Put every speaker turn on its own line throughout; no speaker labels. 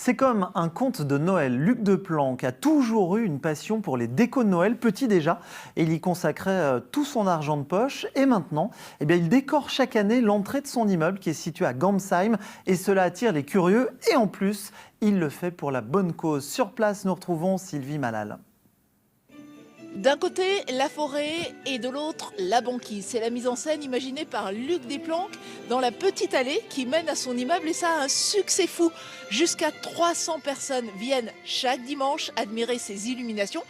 C'est comme un conte de Noël. Luc Deplanque a toujours eu une passion pour les décos de Noël, petit déjà, et il y consacrait tout son argent de poche. Et maintenant, il décore chaque année l'entrée de son immeuble qui est situé à Gamsheim, et cela attire les curieux. Et en plus, il le fait pour la bonne cause. Sur place, nous retrouvons Sylvie Malal.
D'un côté, la forêt et de l'autre, la banquise. C'est la mise en scène imaginée par Luc Deplanque dans la petite allée qui mène à son immeuble et ça a un succès fou. Jusqu'à 300 personnes viennent chaque dimanche admirer ses illuminations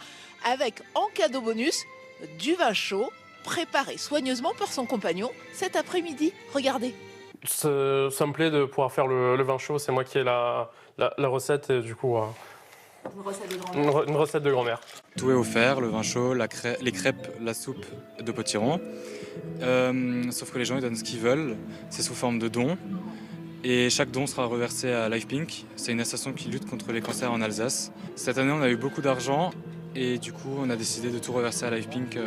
avec en cadeau bonus du vin chaud préparé soigneusement par son compagnon cet après-midi. Regardez.
Ça me plaît de pouvoir faire le vin chaud, c'est moi qui ai la recette et du coup
Une recette de grand-mère.
une recette de grand-mère.
Tout est offert, le vin chaud, les crêpes, la soupe de potiron. Sauf que les gens ils donnent ce qu'ils veulent, c'est sous forme de dons. Et chaque don sera reversé à Life Pink, c'est une association qui lutte contre les cancers en Alsace. Cette année on a eu beaucoup d'argent et du coup on a décidé de tout reverser à Life Pink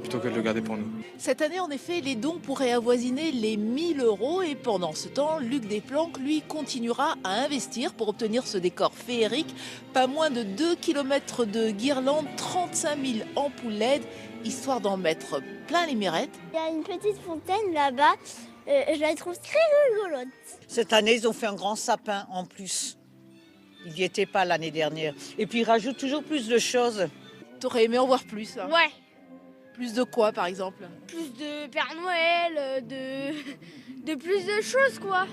plutôt que de le garder pour nous.
Cette année, en effet, les dons pourraient avoisiner les 1 000 € et pendant ce temps, Luc Deplanque, lui, continuera à investir pour obtenir ce décor féerique. Pas moins de 2 km de guirlandes, 35 000 ampoules LED, histoire d'en mettre plein les mirettes.
Il y a une petite fontaine là-bas, je la trouve très rigolote.
Cette année, ils ont fait un grand sapin en plus. Il n'y était pas l'année dernière. Et puis, ils rajoutent toujours plus de choses.
T'aurais aimé en voir plus, hein.
Ouais,
Plus de quoi, par exemple?
plus de Père Noël, de plus de choses quoi.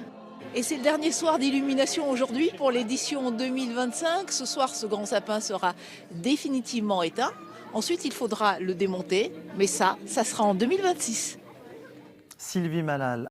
Et c'est le dernier soir d'illumination aujourd'hui pour l'édition 2025. Ce soir, ce grand sapin sera définitivement éteint. Ensuite, il faudra le démonter, mais ça sera en 2026.
Sylvie Malal.